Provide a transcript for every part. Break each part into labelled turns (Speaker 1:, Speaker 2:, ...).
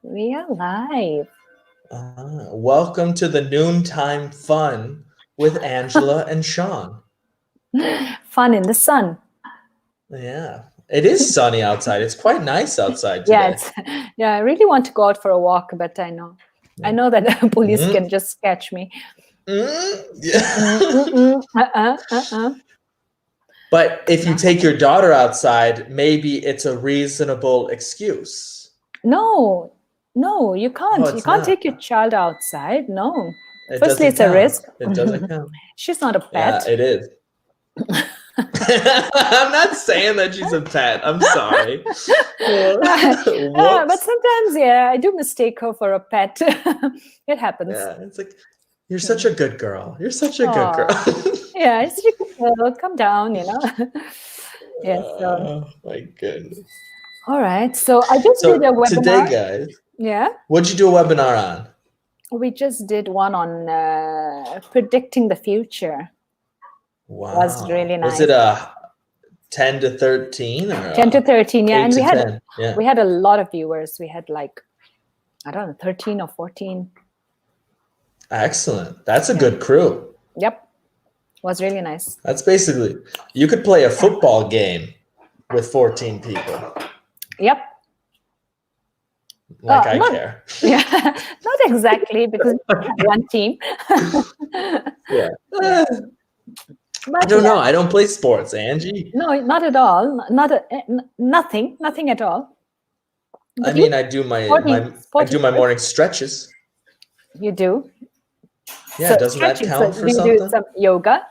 Speaker 1: We are live.
Speaker 2: Welcome to the noontime fun with Angela and Shawn.
Speaker 1: Fun in the sun.
Speaker 2: Yeah, it is sunny outside. It's quite nice outside today.
Speaker 1: I really want to go out for a walk, but I know that the police can just catch me.
Speaker 2: But if you take your daughter outside, maybe it's a reasonable excuse.
Speaker 1: No, you can't. You can't take your child outside. No.
Speaker 2: It
Speaker 1: Firstly, it's
Speaker 2: count.
Speaker 1: a risk.
Speaker 2: It doesn't count.
Speaker 1: She's not a pet.
Speaker 2: Yeah, it is. I'm not saying that she's a pet. I'm sorry.
Speaker 1: But sometimes, I do mistake her for a pet. It happens.
Speaker 2: Yeah, it's like, you're such a good girl. You're such a good girl.
Speaker 1: Yeah, it's such a good girl. Come down, Yes.
Speaker 2: Oh my goodness.
Speaker 1: All right. So I just did a webinar
Speaker 2: today, guys.
Speaker 1: Yeah.
Speaker 2: What'd you do a webinar on?
Speaker 1: We just did one on predicting the future.
Speaker 2: Wow.
Speaker 1: It was really nice.
Speaker 2: Was it a 10 to 13 or
Speaker 1: 10 to 13? Yeah, and we had a lot of viewers. We had 13 or 14.
Speaker 2: Excellent. That's a good crew.
Speaker 1: Yep. It was really nice.
Speaker 2: That's basically, you could play a football game with 14 people.
Speaker 1: Yep.
Speaker 2: I care.
Speaker 1: Yeah, not exactly, because we have one team.
Speaker 2: Yeah. But I don't know. I don't play sports, Angie.
Speaker 1: No, not at all. Nothing at all.
Speaker 2: But I do my morning stretches.
Speaker 1: You do?
Speaker 2: Yeah, so doesn't that count for something?
Speaker 1: Do some yoga?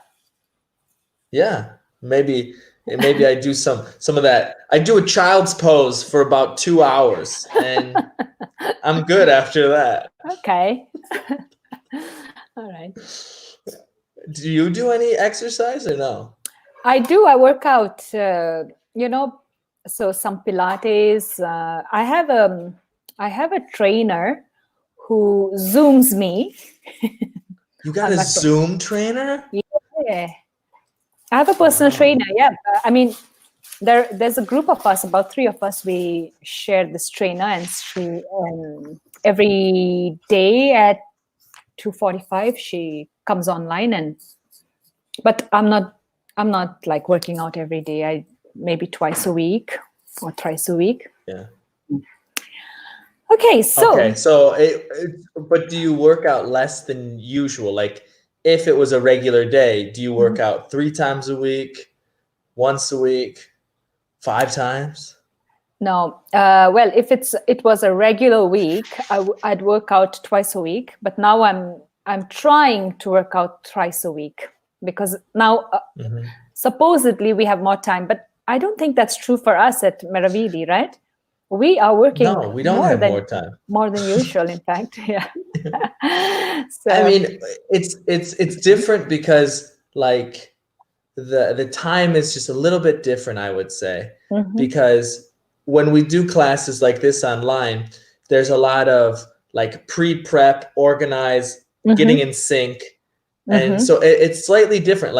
Speaker 2: Yeah, maybe I do some of that. I do a child's pose for about 2 hours, and I'm good after that.
Speaker 1: Okay. All right.
Speaker 2: Do you do any exercise or no?
Speaker 1: I do. I work out. So some Pilates. I have a trainer who Zooms me.
Speaker 2: You got a Zoom trainer?
Speaker 1: Yeah. I have a personal trainer. Yeah. There's a group of us, about 3 of us. We share this trainer, and she every day at 2:45 she comes online, but I'm not like working out every day. I maybe twice a week or thrice a week.
Speaker 2: Yeah.
Speaker 1: Okay, so
Speaker 2: but do you work out less than usual? Like, if it was a regular day, do you work out 3 times a week, once a week, 5 times?
Speaker 1: No. Well, if it was a regular week, I'd work out twice a week. But now I'm trying to work out thrice a week, because now supposedly we have more time. But I don't think that's true for us at Meravili, right? We are working.
Speaker 2: No, we don't have more time.
Speaker 1: More than usual, in fact. Yeah.
Speaker 2: So, it's different because the time is just a little bit different, I would say, because when we do classes like this online, there's a lot of pre-prep, organize, getting in sync, and so it's slightly different.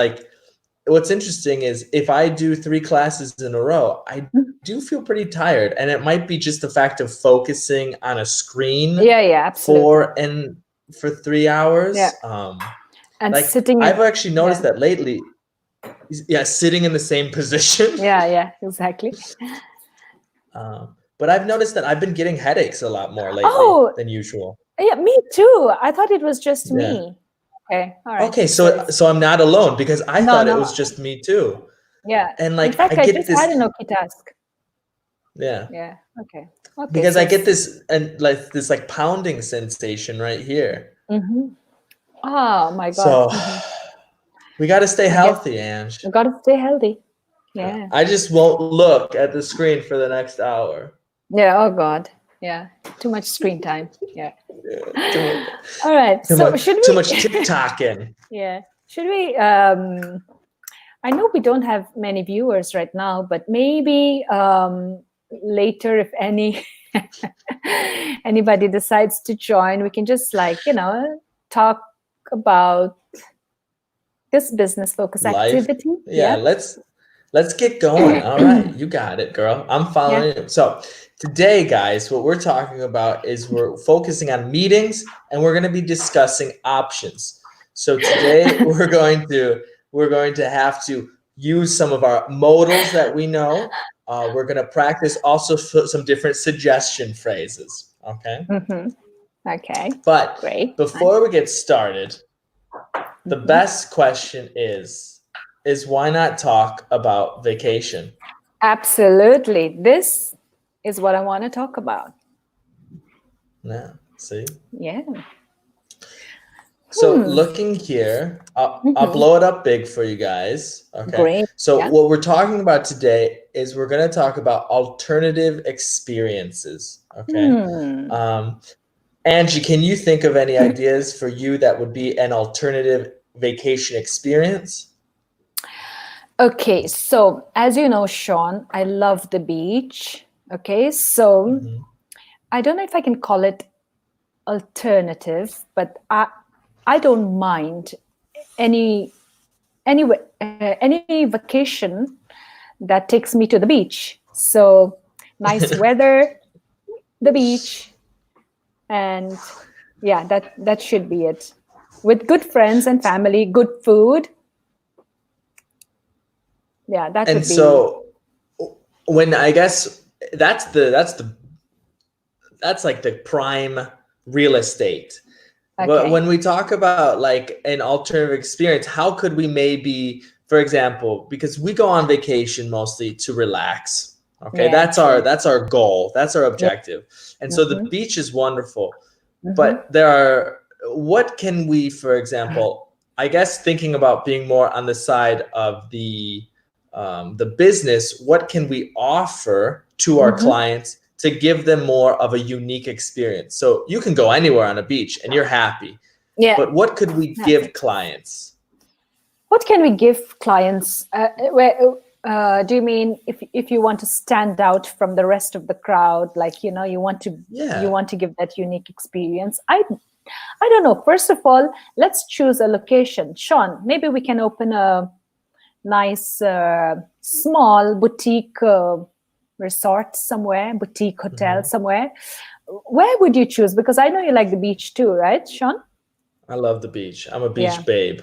Speaker 2: What's interesting is if I do 3 classes in a row, I do feel pretty tired, and it might be just the fact of focusing on a screen.
Speaker 1: Yeah, absolutely.
Speaker 2: for 3 hours.
Speaker 1: Yeah. And sitting.
Speaker 2: I've actually noticed that lately. Yeah, sitting in the same position.
Speaker 1: Yeah, exactly.
Speaker 2: But I've noticed that I've been getting headaches a lot more lately than usual.
Speaker 1: Yeah, me too. I thought it was just me. Okay, all right.
Speaker 2: Okay, so I'm not alone, because I thought it was just me too.
Speaker 1: Yeah.
Speaker 2: And
Speaker 1: in fact, I just had an okay task.
Speaker 2: Yeah.
Speaker 1: Yeah. Okay.
Speaker 2: Because I get this this pounding sensation right here.
Speaker 1: Oh my God.
Speaker 2: So we got to stay healthy, Ange.
Speaker 1: We got to stay healthy. Yeah.
Speaker 2: I just won't look at the screen for the next hour.
Speaker 1: Yeah. Oh God. Yeah. Too much screen time. Yeah. All right.
Speaker 2: Should we? Too much TikToking.
Speaker 1: Yeah. Should we? I know we don't have many viewers right now, but maybe later, if anybody decides to join, we can just talk about this business focus activity.
Speaker 2: Yeah. Let's get going. All right, you got it, girl. I'm
Speaker 1: Yeah.
Speaker 2: following you. So today, guys, what we're talking about is we're focusing on meetings and we're going to be discussing options. So today we're going to have to use some of our modals that we know. We're going to practice also some different suggestion phrases. Okay.
Speaker 1: Mm-hmm. Okay.
Speaker 2: But
Speaker 1: Great.
Speaker 2: before we get started, the
Speaker 1: Mm-hmm.
Speaker 2: best question is why not talk about vacation?
Speaker 1: Absolutely. This is what I want to talk about.
Speaker 2: Yeah, see?
Speaker 1: Yeah.
Speaker 2: So looking here, I'll blow it up big for you guys. Okay.
Speaker 1: Great.
Speaker 2: So
Speaker 1: Yeah.
Speaker 2: what we're talking about today is we're going to talk about alternative experiences. Okay.
Speaker 1: Hmm.
Speaker 2: Angie, can you think of any ideas for you that would be an alternative vacation experience?
Speaker 1: Okay. So, as you know, Shawn, I love the beach. Okay. So,
Speaker 2: Mhm.
Speaker 1: I don't know if I can call it alternative, but I don't mind any vacation that takes me to the beach. So nice weather, the beach, and yeah, that should be it. With good friends and family, good food. Yeah, that
Speaker 2: And
Speaker 1: would be
Speaker 2: so when I guess that's like the prime real estate. But
Speaker 1: okay.
Speaker 2: when we talk about like an alternative experience, how could we maybe, for example, because we go on vacation mostly to relax. Okay,
Speaker 1: Yeah, true.
Speaker 2: that's our goal, that's our
Speaker 1: Yeah.
Speaker 2: objective. And so the
Speaker 1: Mm-hmm.
Speaker 2: beach is wonderful,
Speaker 1: Mm-hmm.
Speaker 2: but there are what can we, for example, I guess thinking about being more on the side of the business, what can we offer to our
Speaker 1: Mm-hmm.
Speaker 2: clients to give them more of a unique experience? So you can go anywhere on a beach and you're happy,
Speaker 1: Yeah.
Speaker 2: but what could we give clients?
Speaker 1: What can we give clients? Do you mean if you want to stand out from the rest of the crowd, like you want
Speaker 2: Yeah.
Speaker 1: to give that unique experience? I don't know. First of all, let's choose a location. Shawn, maybe we can open a nice small boutique resort somewhere, boutique hotel
Speaker 2: Mhm.
Speaker 1: somewhere. Where would you choose? Because I know you like the beach too, right, Shawn?
Speaker 2: I love the beach. I'm a
Speaker 1: Yeah.
Speaker 2: beach babe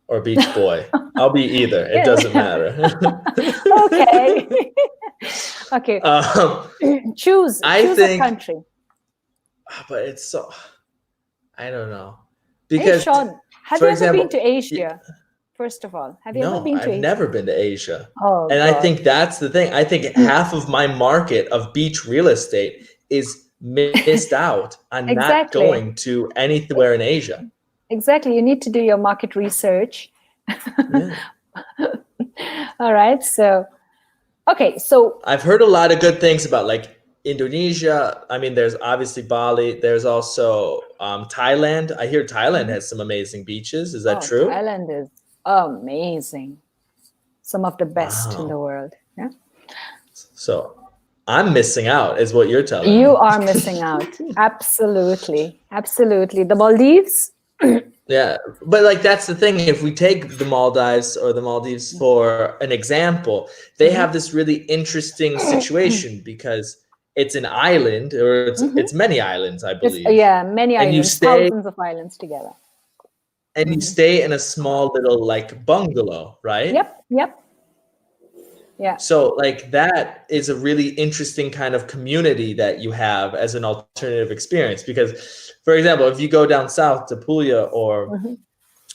Speaker 2: or beach boy. I'll be either. It doesn't
Speaker 1: Yeah.
Speaker 2: matter.
Speaker 1: Okay. Okay.
Speaker 2: um,
Speaker 1: choose
Speaker 2: I
Speaker 1: choose a
Speaker 2: think,
Speaker 1: country.
Speaker 2: but it's so, I don't know.
Speaker 1: Hey,
Speaker 2: Because,
Speaker 1: Shawn, have
Speaker 2: for
Speaker 1: you ever been
Speaker 2: example,
Speaker 1: to Asia? First of all, have you ever
Speaker 2: no,
Speaker 1: been to
Speaker 2: I've
Speaker 1: Asia?
Speaker 2: never been to Asia.
Speaker 1: Oh
Speaker 2: And I
Speaker 1: God.
Speaker 2: think that's the thing. I think half of my market of beach real estate is missed out on not
Speaker 1: Exactly.
Speaker 2: going to anywhere in Asia.
Speaker 1: Exactly. You need to do your market research.
Speaker 2: Yeah.
Speaker 1: All right. So, okay. So,
Speaker 2: I've heard a lot of good things about like Indonesia. I mean, there's obviously Bali. There's also Thailand. I hear Thailand has some amazing beaches. Is that
Speaker 1: oh,
Speaker 2: true?
Speaker 1: Thailand is amazing. Some of the best in the
Speaker 2: Wow.
Speaker 1: world. Yeah.
Speaker 2: So I'm missing out, is what you're telling
Speaker 1: You
Speaker 2: me.
Speaker 1: are missing out. Absolutely. Absolutely. The Maldives.
Speaker 2: Yeah, but like that's the thing. If we take the Maldives or the Maldives for an example, they
Speaker 1: Mhm.
Speaker 2: have this really interesting situation because it's an island, or
Speaker 1: Mhm.
Speaker 2: it's many islands, I
Speaker 1: It's
Speaker 2: believe,
Speaker 1: yeah, many
Speaker 2: and
Speaker 1: islands, thousands of islands together.
Speaker 2: you
Speaker 1: Mhm.
Speaker 2: stay in a small little like bungalow, right?
Speaker 1: Yep, yep, yeah.
Speaker 2: So like that is a really interesting kind of community that you have as an alternative experience because, for example, if you go down south to Puglia
Speaker 1: Mhm.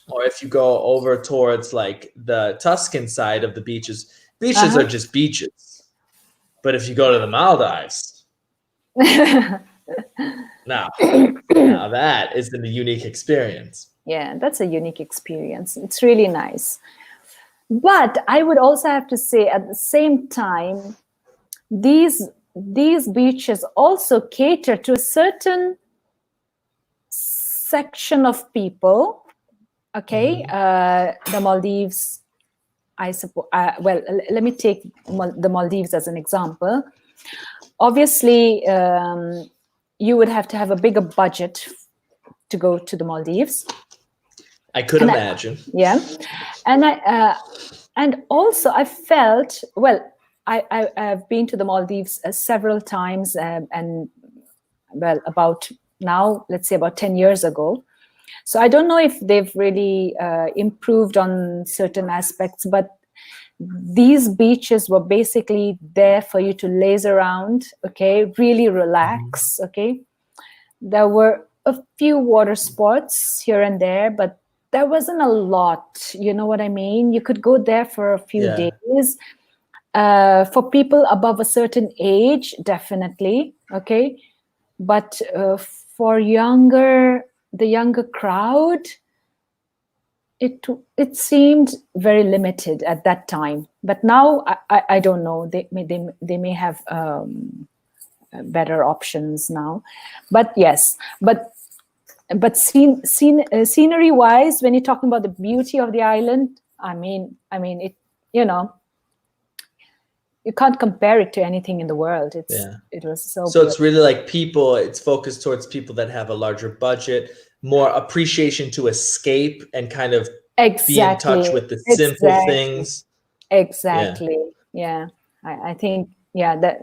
Speaker 2: or if you go over towards like the Tuscan side of the beaches, beaches are
Speaker 1: Uh-huh.
Speaker 2: just beaches. But if you go to the Maldives, now now that is the unique experience.
Speaker 1: Yeah, that's a unique experience. It's really nice. But I would also have to say at the same time, these beaches also cater to a certain section of people. Okay,
Speaker 2: Mhm.
Speaker 1: the Maldives, I suppose. Well, let me take the Maldives as an example. Obviously, you would have to have a bigger budget to go to the Maldives.
Speaker 2: I could
Speaker 1: And
Speaker 2: imagine.
Speaker 1: yeah, and And also I felt, well, I've been to the Maldives several times, and well, about now, let's say about 10 years ago. So I don't know if they've really improved on certain aspects, but these beaches were basically there for you to laze around, okay, really relax, okay. There were a few water sports here and there, but there wasn't a lot, you know what I mean? You could go there for a few
Speaker 2: Yeah.
Speaker 1: days. For people above a certain age, definitely, okay. But for the younger crowd, it seemed very limited at that time. But now I don't know. They may have better options now. But yes, but scenery wise, when you're talking about the beauty of the island, I mean it. You can't compare it to anything in the world. It was so beautiful.
Speaker 2: It's really like people, it's focused towards people that have a larger budget, more appreciation to escape and kind of be in touch with the simple things.
Speaker 1: Exactly. Yeah. I think, a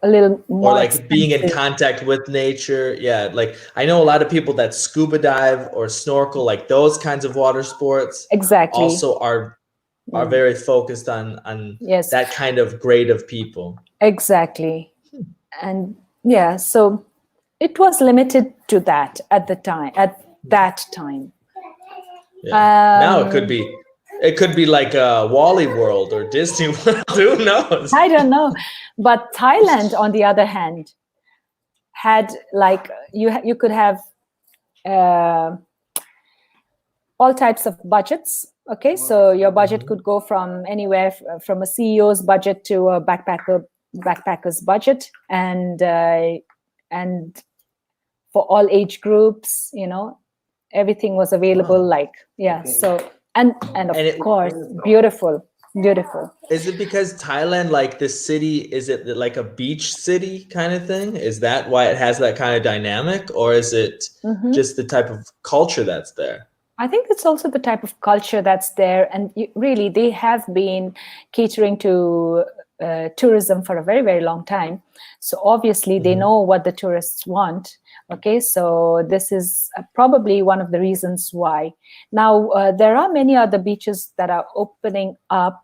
Speaker 1: little more.
Speaker 2: Or like being in contact with nature. Yeah. Like I know a lot of people that scuba dive or snorkel, like those kinds of water sports also are very focused on that kind of grade of people.
Speaker 1: Exactly. And yeah, so it was limited to that at that time.
Speaker 2: Yeah. Now it could be like Wally World or Disney World. Who knows?
Speaker 1: I don't know. But Thailand, on the other hand, had like you could have all types of budgets. Okay, so your budget could go from anywhere from a CEO's budget to a backpacker's budget, and for all age groups, everything was available. Like so and of course, beautiful.
Speaker 2: Is it because Thailand, like the city, is it like a beach city kind of thing? Is that why it has that kind of dynamic, or is it just the type of culture that's there?
Speaker 1: I think it's also the type of culture that's there, and really they have been catering to tourism for a very, very long time. So obviously they know what the tourists want. Okay, so this is probably one of the reasons why. Now there are many other beaches that are opening up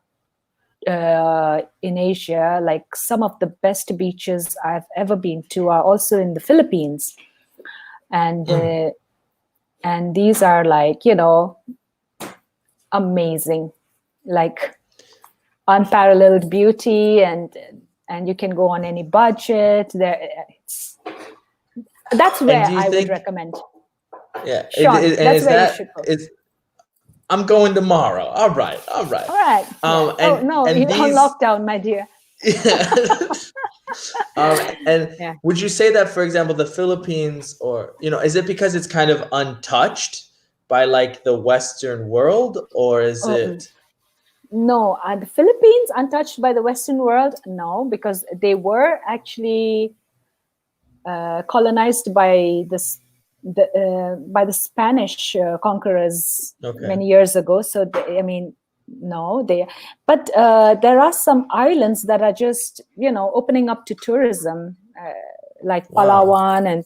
Speaker 1: in Asia. Like some of the best beaches I've ever been to are also in the Philippines, and these are like, amazing, like unparalleled beauty, and you can go on any budget. That's where I would recommend.
Speaker 2: Yeah,
Speaker 1: Shawn, that's where you should go.
Speaker 2: I'm going tomorrow. All right.
Speaker 1: No, you're on lockdown, my dear.
Speaker 2: Would you say that, for example, the Philippines, or is it because it's kind of untouched by like the Western world, or is it?
Speaker 1: No, the Philippines untouched by the Western world? No, because they were actually colonized by the Spanish conquerors many years ago. So but there are some islands that are just opening up to tourism, like Palawan and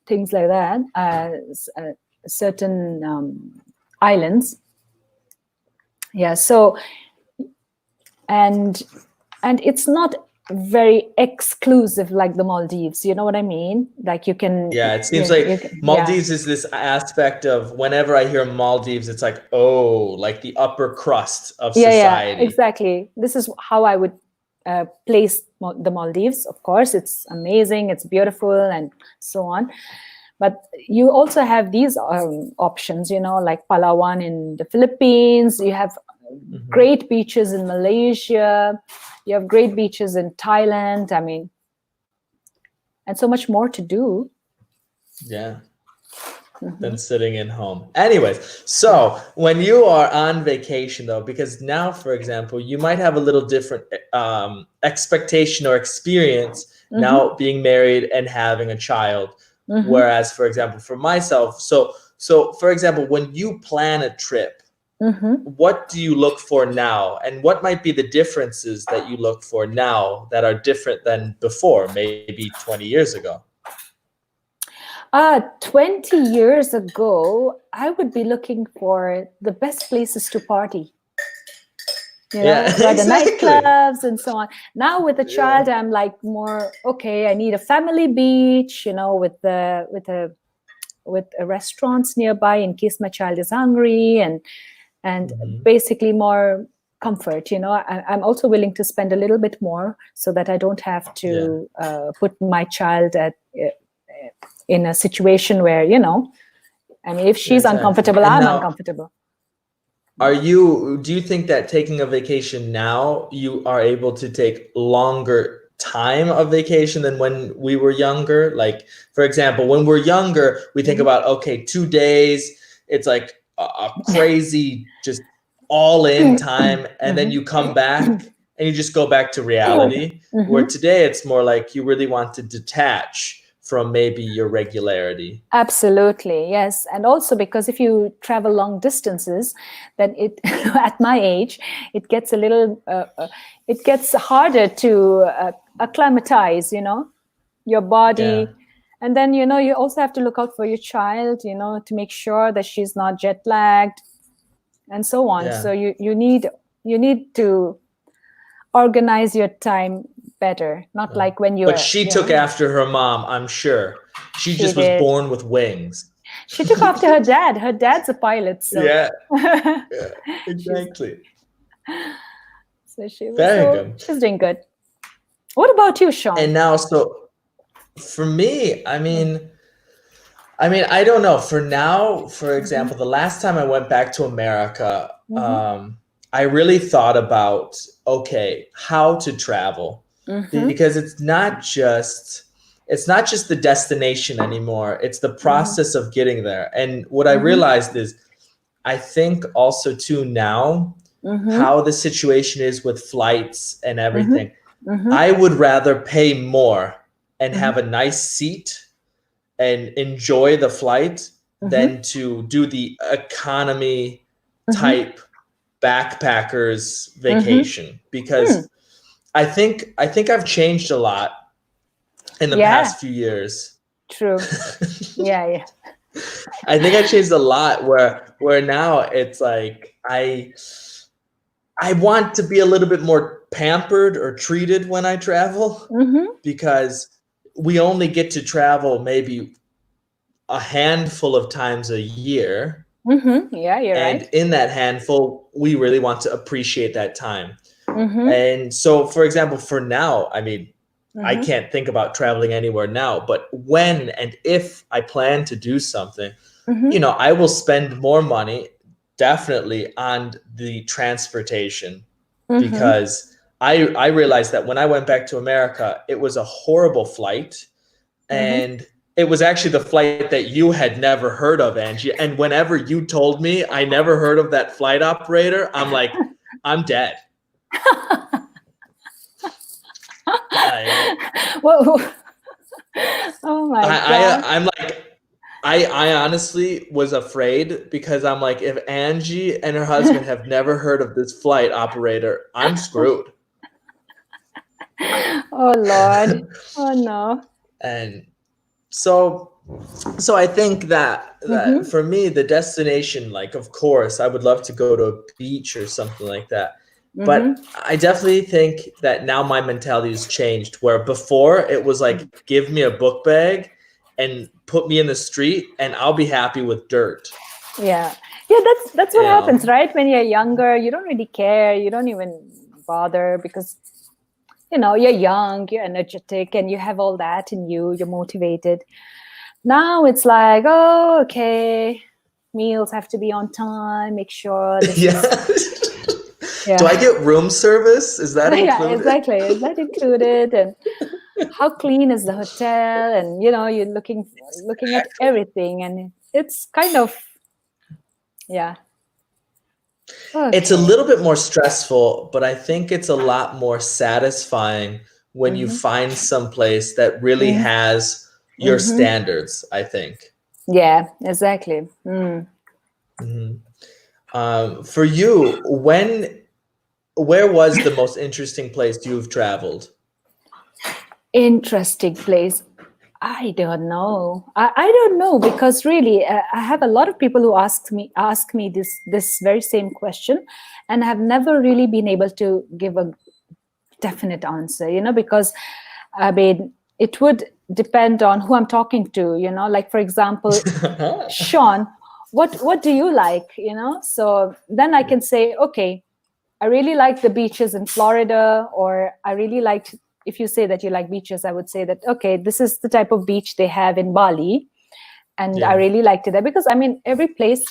Speaker 1: things like that. Certain islands. Yeah. So and it's not very exclusive like the Maldives, you know what I mean? Like you can.
Speaker 2: Yeah, it seems like Maldives is this aspect of, whenever I hear Maldives, it's like, like the upper crust of society.
Speaker 1: Yeah, exactly. This is how I would place the Maldives. Of course, it's amazing, it's beautiful, and so on. But you also have these options, like Palawan in the Philippines. You have great beaches in Malaysia. You have great beaches in Thailand. I mean, and so much more to do.
Speaker 2: Yeah. Than sitting in home. Anyways, so when you are on vacation, though, because now, for example, you might have a little different expectation or experience now being married and having a child. Whereas, for example, for myself, so for example, when you plan a trip, what do you look for now, and what might be the differences that you look for now that are different than before, maybe 20 years ago?
Speaker 1: 20 years ago, I would be looking for the best places to party. By the nightclubs and so on. Now with a child, I'm like more, okay, I need a family beach, with restaurants nearby in case my child is hungry, and basically more comfort. I'm also willing to spend a little bit more so that I don't have to put my child in a situation where, if she's uncomfortable, I'm uncomfortable.
Speaker 2: Do you think that taking a vacation now, you are able to take longer time of vacation than when we were younger? Like, for example, when we're younger, we think about, okay, 2 days, it's like a crazy, just all in time. And then you come back and you just go back to reality. Where today it's more like you really want to detach from maybe your regularity.
Speaker 1: Absolutely, yes. And also because if you travel long distances, then at my age, it gets a little, it gets harder to acclimatize, your body. Yeah. And then, you also have to look out for your child, to make sure that she's not jet lagged and so on. Yeah. So you need to organize your time better, not like when you were.
Speaker 2: But she took after her mom, I'm sure. She just was born with wings.
Speaker 1: She took after her dad. Her dad's a pilot. So.
Speaker 2: Yeah, exactly.
Speaker 1: So she's doing good. What about you, Shawn?
Speaker 2: And now, so for me, I mean, I don't know. For now, for example, the last time I went back to America, I really thought about, okay, how to travel. Because it's not just the destination anymore. It's the process of getting there. And what I realized is, I think also too now, how the situation is with flights and everything, I would rather pay more and have a nice seat and enjoy the flight than to do the economy type backpackers vacation, because I think I've changed a lot in the past few years.
Speaker 1: True. Yeah.
Speaker 2: I think I changed a lot where now it's like I want to be a little bit more pampered or treated when I travel, because we only get to travel maybe a handful of times a year.
Speaker 1: Yeah, you're right.
Speaker 2: And in that handful, we really want to appreciate that time. And so, for example, for now, I can't think about traveling anywhere now, but when and if I plan to do something, I will spend more money definitely on the transportation, because I realized that when I went back to America, it was a horrible flight. And it was actually the flight that you had never heard of, Angie. And whenever you told me I never heard of that flight operator, I'm like, I'm dead.
Speaker 1: Oh my God.
Speaker 2: I'm like, I honestly was afraid, because I'm like, if Angie and her husband have never heard of this flight operator, I'm screwed.
Speaker 1: Oh Lord. Oh no.
Speaker 2: And so I think that for me, the destination, like, of course, I would love to go to a beach or something like that. But I definitely think that now my mentality has changed, where before it was like, give me a book bag and put me in the street and I'll be happy with dirt.
Speaker 1: Yeah, that's what happens, right? When you're younger, you don't really care. You don't even bother, because you're young, you're energetic, and you have all that in you. You're motivated. Now it's like, oh, okay, meals have to be on time. Make sure.
Speaker 2: Do I get room service? Is that included?
Speaker 1: Yeah, exactly. Is that included? And how clean is the hotel? And you're looking at everything, and it's kind of, yeah. Okay.
Speaker 2: It's a little bit more stressful, but I think it's a lot more satisfying when you find some place that really has your standards, I think.
Speaker 1: Yeah, exactly.
Speaker 2: For you, where was the most interesting place you've traveled?
Speaker 1: Interesting place. I don't know. I don't know because really, I have a lot of people who ask me this very same question, and have never really been able to give a definite answer. Because I mean, it would depend on who I'm talking to. Like for example, Shawn, what do you like? So then I can say, okay, I really like the beaches in Florida, or I really liked. If you say that you like beaches, I would say that, okay, this is the type of beach they have in Bali. And I really liked it there because, I mean, every place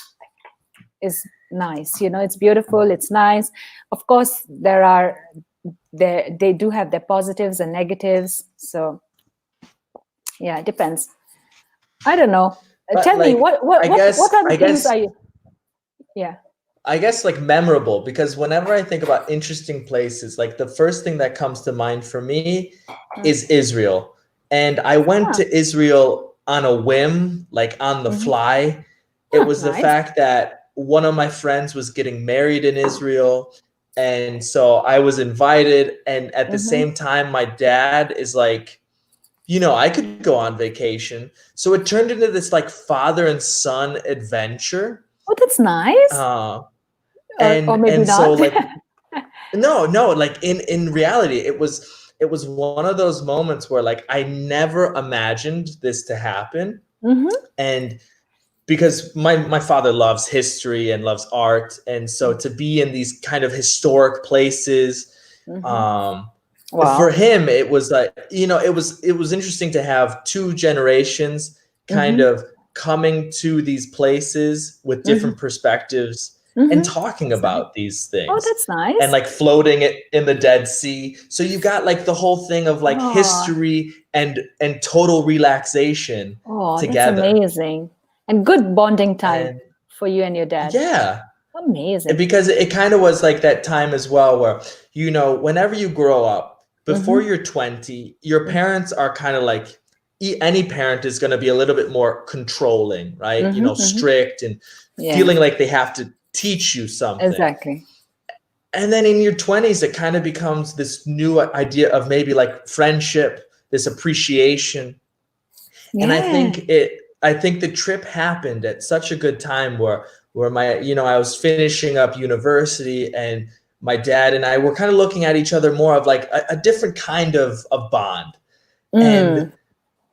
Speaker 1: is nice. It's beautiful. It's nice. Of course, they do have their positives and negatives. So, yeah, it depends. I don't know.
Speaker 2: But
Speaker 1: Tell me, what are the things are you? Yeah.
Speaker 2: I guess like memorable, because whenever I think about interesting places, like the first thing that comes to mind for me is Israel. And I went to Israel on a whim, like on the fly. It was the fact that one of my friends was getting married in Israel. And so I was invited. And at the same time, my dad is like, I could go on vacation. So it turned into this like father and son adventure.
Speaker 1: Oh, that's nice. Or maybe not.
Speaker 2: So like no, like in reality it was one of those moments where like I never imagined this to happen. And because my father loves history and loves art, and so to be in these kind of historic places, for him it was like, it was interesting to have two generations kind of coming to these places with different perspectives and talking about these things.
Speaker 1: Oh, that's nice.
Speaker 2: And like floating it in the Dead Sea. So you got like the whole thing of like history and total relaxation together.
Speaker 1: That's amazing. And good bonding time for you and your dad.
Speaker 2: Yeah.
Speaker 1: Amazing.
Speaker 2: Because it kind of was like that time as well where, whenever you grow up, before you're 20, your parents are kind of like, any parent is going to be a little bit more controlling, right? Strict and feeling like they have to teach you something.
Speaker 1: Exactly.
Speaker 2: And then in your 20s, it kind of becomes this new idea of maybe like friendship, this appreciation. Yeah. And I think the trip happened at such a good time where my, I was finishing up university, and my dad and I were kind of looking at each other more of like a different kind of bond. And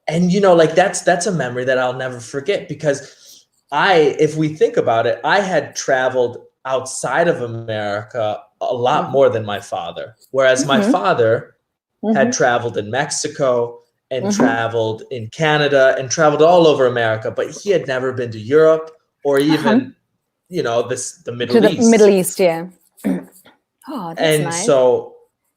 Speaker 2: like that's a memory that I'll never forget, because if we think about it, I had traveled outside of America a lot more than my father. Whereas my father had traveled in Mexico and traveled in Canada and traveled all over America, but he had never been to Europe or even, the Middle East.
Speaker 1: The Middle East, yeah. Oh, that's nice.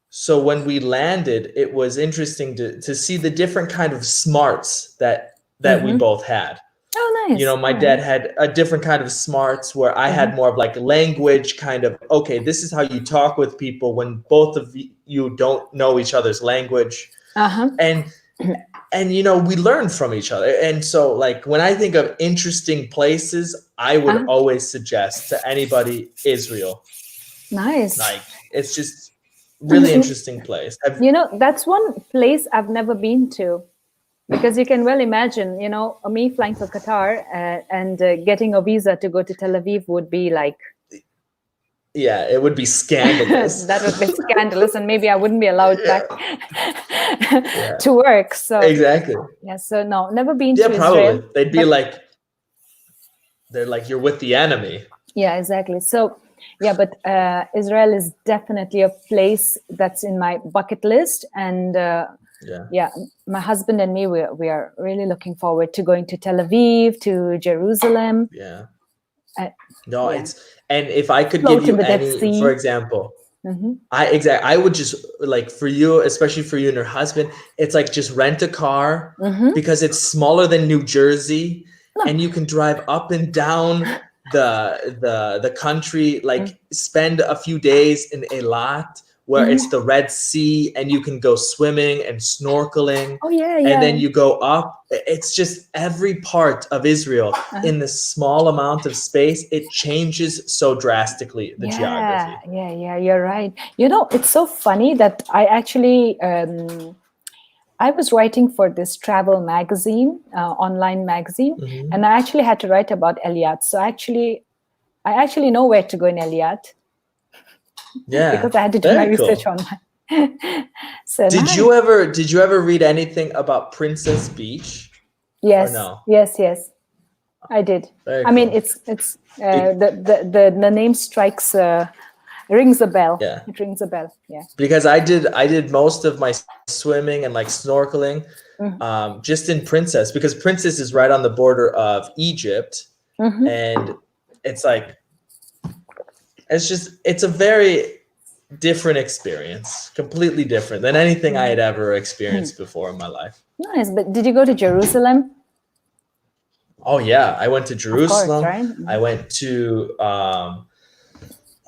Speaker 2: So when we landed, it was interesting to see the different kind of smarts that we both had.
Speaker 1: Oh, nice.
Speaker 2: My dad had a different kind of smarts where I had more of like language kind of, okay, this is how you talk with people when both of you don't know each other's language. And we learn from each other. And so like when I think of interesting places, I would always suggest to anybody Israel.
Speaker 1: Nice.
Speaker 2: Like it's just really interesting place.
Speaker 1: That's one place I've never been to. Because you can well imagine, me flying for Qatar and getting a visa to go to Tel Aviv would be like...
Speaker 2: Yeah, it would be scandalous.
Speaker 1: That would be scandalous, and maybe I wouldn't be allowed back to work. So
Speaker 2: exactly.
Speaker 1: Yeah, so no, never been to Israel.
Speaker 2: Probably. They'd be they're like, you're with the enemy.
Speaker 1: Yeah, exactly. So, yeah, but Israel is definitely a place that's in my bucket list, and... Yeah, my husband and me, we are really looking forward to going to Tel Aviv, to Jerusalem.
Speaker 2: Yeah. And if I could give you any, for example, I would just like, for you, especially for you and your husband, it's like just rent a car because it's smaller than New Jersey, and you can drive up and down the country, like spend a few days in Eilat, where it's the Red Sea and you can go swimming and snorkeling.
Speaker 1: Oh yeah,
Speaker 2: And then you go up. It's just every part of Israel in this small amount of space, it changes so drastically, the geography.
Speaker 1: Yeah, you're right. You know, it's so funny that I actually I was writing for this travel magazine, online magazine, and I actually had to write about Eliat. So I actually know where to go in Eliat.
Speaker 2: Yeah,
Speaker 1: because I had to do my research
Speaker 2: cool.
Speaker 1: online. So
Speaker 2: did you ever read anything about Princess Beach?
Speaker 1: Yes.
Speaker 2: Or no?
Speaker 1: Yes. I did.
Speaker 2: Very
Speaker 1: I mean,
Speaker 2: cool.
Speaker 1: it's the name strikes rings a bell.
Speaker 2: Yeah.
Speaker 1: It rings a bell. Yeah.
Speaker 2: Because I did most of my swimming and like snorkeling just in Princess, because Princess is right on the border of Egypt, and it's like it's a very different experience, completely different than anything I had ever experienced before in my life.
Speaker 1: Nice, but did you go to Jerusalem?
Speaker 2: Oh yeah, I went to Jerusalem.
Speaker 1: Of course, right?
Speaker 2: I went to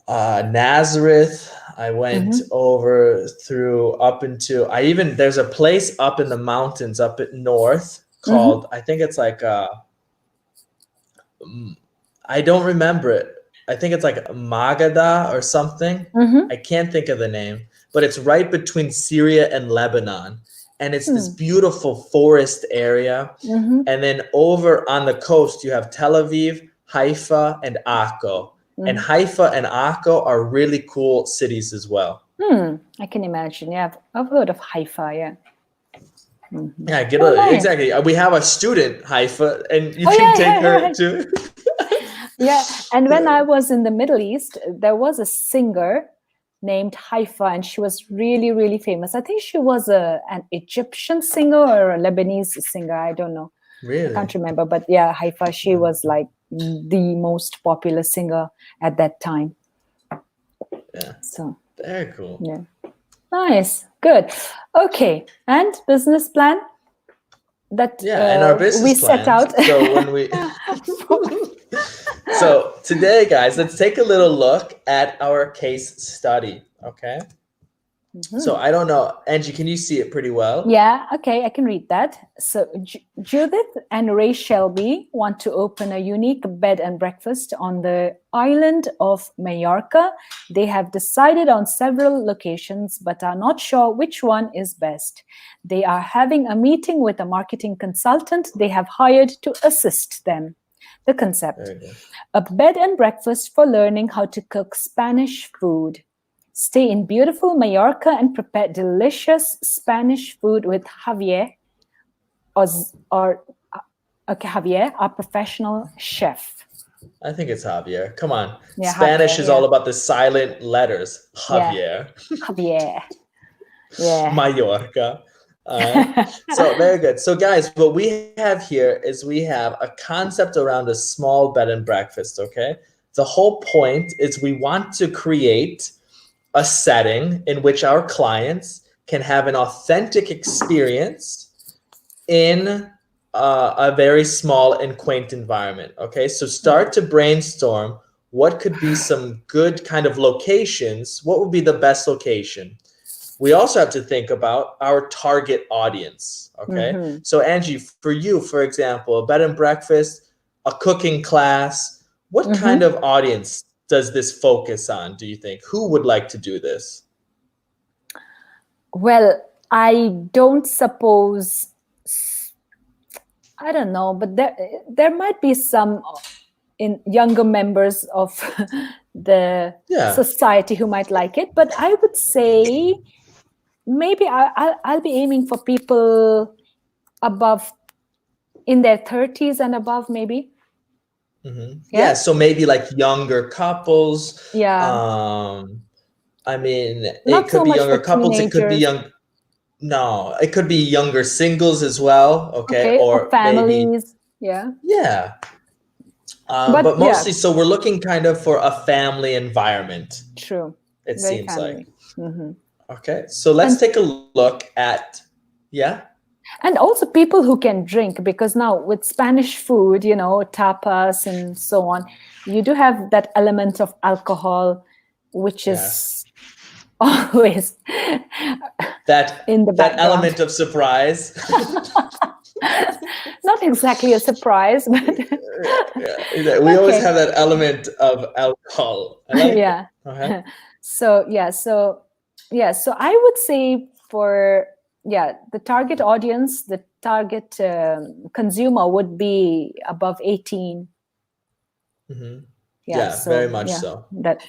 Speaker 2: Nazareth. I went over through up into there's a place up in the mountains up at north called I think it's like I don't remember it. I think it's like Magada or something. I can't think of the name, but it's right between Syria and Lebanon. And it's this beautiful forest area. And then over on the coast, you have Tel Aviv, Haifa, and Akko. And Haifa and Akko are really cool cities as well.
Speaker 1: I can imagine. Yeah, I've heard of Haifa. Yeah.
Speaker 2: Yeah, exactly. We have a student, Haifa, and you can take her too.
Speaker 1: Yeah, and when I was in the Middle East, there was a singer named Haifa, and she was really, really famous. I think she was an Egyptian singer or a Lebanese singer. I don't know.
Speaker 2: Really?
Speaker 1: I can't remember. But yeah, Haifa, she was like the most popular singer at that time.
Speaker 2: Yeah.
Speaker 1: So
Speaker 2: very cool.
Speaker 1: Yeah. Nice. Good. Okay. And business plan? That
Speaker 2: and our business
Speaker 1: we
Speaker 2: plan.
Speaker 1: set out.
Speaker 2: So when we So today, guys, let's take a little look at our case study. Okay. So I don't know, Angie, can you see it pretty well?
Speaker 1: Yeah, okay, I can read that. So Judith and Ray Shelby want to open a unique bed and breakfast on the island of Mallorca. They have decided on several locations, but are not sure which one is best. They are having a meeting with a marketing consultant they have hired to assist them. The concept: a bed and breakfast for learning how to cook Spanish food. Stay in beautiful Mallorca and prepare delicious Spanish food with Javier, Javier, our professional chef.
Speaker 2: I think it's Javier. Come on. Yeah, Spanish Javier, is all about the silent letters. Javier.
Speaker 1: Yeah. Javier. Yeah.
Speaker 2: Mallorca. So very good. So guys, what we have here is we have a concept around a small bed and breakfast, okay? The whole point is we want to create a setting in which our clients can have an authentic experience in a very small and quaint environment. Okay, so start to brainstorm what could be some good kind of locations. What would be the best location? We also have to think about our target audience. Okay, so Angie, for you, for example, a bed and breakfast, a cooking class, what kind of audience does this focus on, do you think? Who would like to do this?
Speaker 1: Well, I don't suppose, I don't know, but there might be some younger members of the society who might like it. But I would say maybe I'll be aiming for people above, in their 30s and above, maybe.
Speaker 2: Yeah, so maybe like younger couples.
Speaker 1: Yeah.
Speaker 2: I mean,
Speaker 1: Not
Speaker 2: it could
Speaker 1: so
Speaker 2: be
Speaker 1: much
Speaker 2: younger
Speaker 1: for
Speaker 2: couples.
Speaker 1: teenagers.
Speaker 2: It could be young. No, it could be younger singles as well. Okay,
Speaker 1: or families.
Speaker 2: Maybe, yeah. But mostly, so we're looking kind of for a family environment.
Speaker 1: True.
Speaker 2: It very seems family. Like. Okay, so let's take a look at,
Speaker 1: And also people who can drink, because now with Spanish food, you know, tapas and so on, you do have that element of alcohol, which is always in the
Speaker 2: that
Speaker 1: background.
Speaker 2: element of surprise.
Speaker 1: Not exactly a surprise, but
Speaker 2: we always have that element of alcohol. I like
Speaker 1: yeah.
Speaker 2: it.
Speaker 1: So I would say for the target audience, the target consumer would be above 18.
Speaker 2: Mm-hmm.
Speaker 1: So,
Speaker 2: very much so.
Speaker 1: That.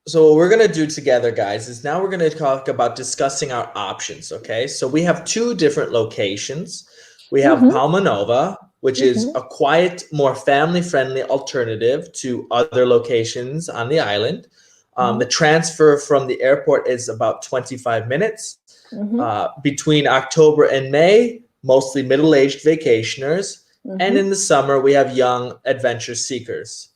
Speaker 2: So what we're going to do together, guys, is now we're going to talk about discussing our options, okay? So we have two different locations. We have Palma Nova, which is a quiet, more family-friendly alternative to other locations on the island. The transfer from the airport is about 25 minutes. Between October and May, mostly middle-aged vacationers. And in the summer, we have young adventure seekers.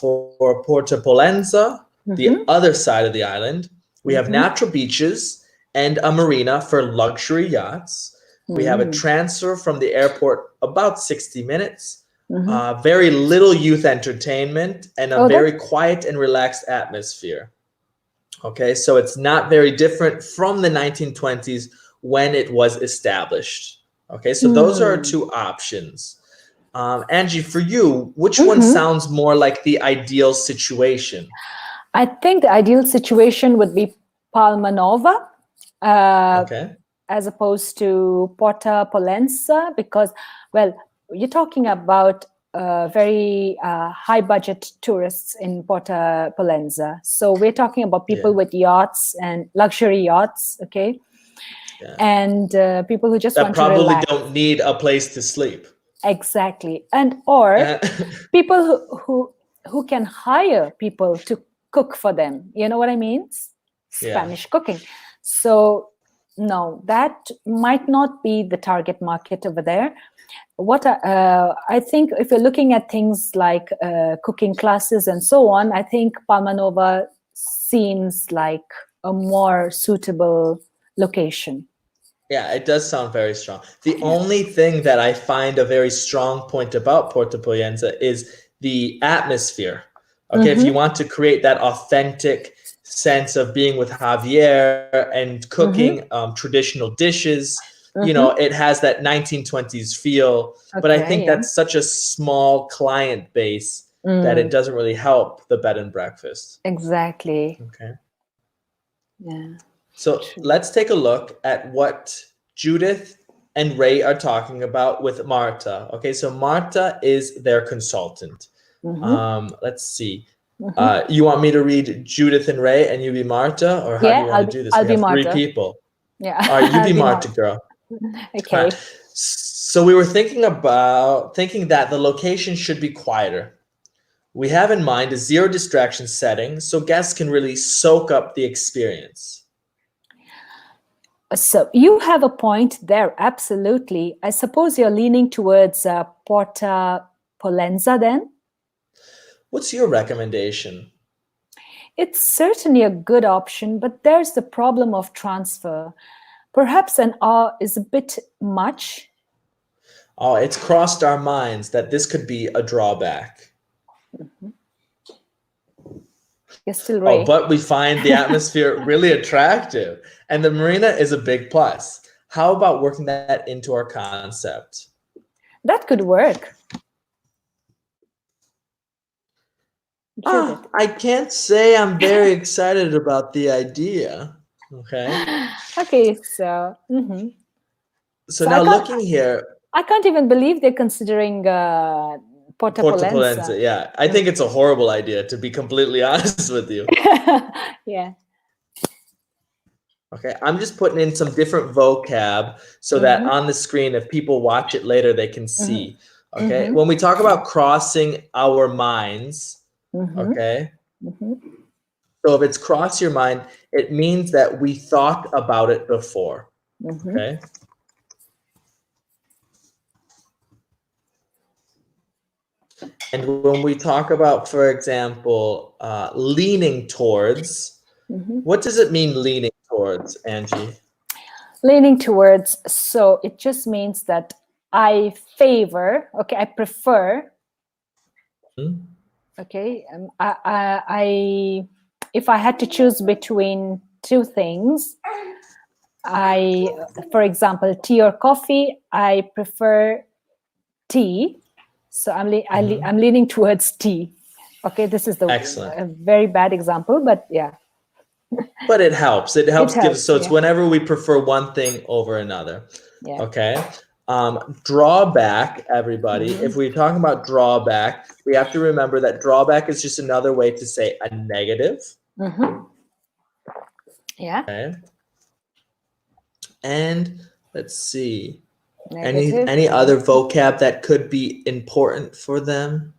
Speaker 2: For Porto Pollenza, the other side of the island, we have natural beaches and a marina for luxury yachts. We have a transfer from the airport about 60 minutes, very little youth entertainment, and a very quiet and relaxed atmosphere. Okay, so it's not very different from the 1920s when it was established. Okay, so those are our two options. Angie, for you, which one sounds more like the ideal situation?
Speaker 1: I think the ideal situation would be Palma Nova, as opposed to Porta Pollenza, because, well, you're talking about very high budget tourists in Porta Pollenza. So we're talking about people with yachts and luxury yachts, okay? And people who just want to relax.
Speaker 2: That probably don't need a place to sleep.
Speaker 1: Exactly. And or people who can hire people to cook for them. You know what I mean? Spanish cooking. So no, that might not be the target market over there. What I think, if you're looking at things like cooking classes and so on, I think Palma Nova seems like a more suitable location.
Speaker 2: Yeah, it does sound very strong. The only thing that I find a very strong point about Porto Pollenza is the atmosphere. Okay, if you want to create that authentic sense of being with Javier and cooking traditional dishes, you know, it has that 1920s feel. But I think that's such a small client base that it doesn't really help the bed and breakfast.
Speaker 1: Exactly.
Speaker 2: Okay.
Speaker 1: Yeah.
Speaker 2: So let's take a look at what Judith and Ray are talking about with Marta. Okay, so Marta is their consultant. Let's see. You want me to read Judith and Ray and you be Marta, or how do you want to do this?
Speaker 1: I'll
Speaker 2: We
Speaker 1: be
Speaker 2: have three
Speaker 1: Marta.
Speaker 2: people.
Speaker 1: Yeah.
Speaker 2: All right, you be Marta, girl.
Speaker 1: Okay.
Speaker 2: So we were thinking that the location should be quieter. We have in mind a zero distraction setting so guests can really soak up the experience.
Speaker 1: So you have a point there, absolutely. I suppose you're leaning towards Porta Pollenza then?
Speaker 2: What's your recommendation?
Speaker 1: It's certainly a good option, but there's the problem of transfer. Perhaps an hour is a bit much.
Speaker 2: Oh, it's crossed our minds that this could be a drawback.
Speaker 1: You're still Ray.
Speaker 2: Oh, but we find the atmosphere really attractive, and the marina is a big plus. How about working that into our concept?
Speaker 1: That could work.
Speaker 2: I can't say I'm very excited about the idea. Okay.
Speaker 1: Okay, so.
Speaker 2: So now looking here.
Speaker 1: I can't even believe they're considering Porta Pollenza.
Speaker 2: Yeah, I think it's a horrible idea, to be completely honest with you.
Speaker 1: Yeah.
Speaker 2: Okay, I'm just putting in some different vocab so that on the screen, if people watch it later, they can see. Okay, when we talk about crossing our minds, okay, so if it's cross your mind, it means that we thought about it before. Okay. And when we talk about, for example, leaning towards, what does it mean, leaning towards, Angie?
Speaker 1: Leaning towards, so it just means that I favor, okay, I prefer, okay, if I had to choose between two things, for example, tea or coffee, I prefer tea. So I'm leaning towards tea. Okay, this is a very bad example, but yeah.
Speaker 2: But it helps. It helps give. So it's
Speaker 1: yeah.
Speaker 2: whenever we prefer one thing over another.
Speaker 1: Yeah.
Speaker 2: Okay. Drawback, everybody. If we're talking about drawback, we have to remember that drawback is just another way to say a negative.
Speaker 1: Yeah.
Speaker 2: Okay. And let's see.
Speaker 1: Negative.
Speaker 2: Any other vocab that could be important for them?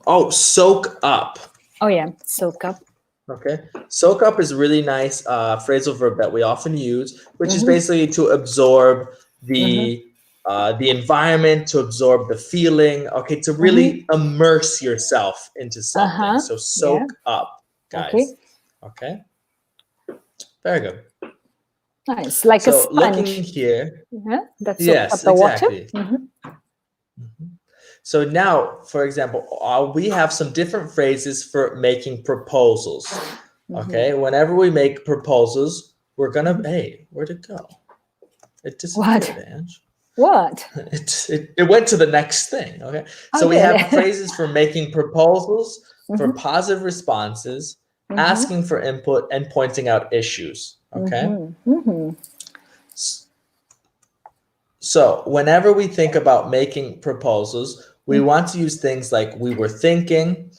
Speaker 2: Oh, soak up.
Speaker 1: Oh yeah, soak up.
Speaker 2: Okay. Soak up is a really nice phrasal verb that we often use, which is basically to absorb the environment, to absorb the feeling. Okay, to really immerse yourself into something. So soak up, guys. Okay. Very good.
Speaker 1: Nice, like a sponge.
Speaker 2: Looking here.
Speaker 1: That soaks up the
Speaker 2: exactly.
Speaker 1: water.
Speaker 2: So now, for example, we have some different phrases for making proposals. Okay, whenever we make proposals, we're gonna. Hey, where'd it go? It disappeared, Ange.
Speaker 1: What?
Speaker 2: It went to the next thing. Okay, so we have phrases for making proposals, for positive responses, asking for input, and pointing out issues. Okay. So whenever we think about making proposals, we want to use things like we were thinking.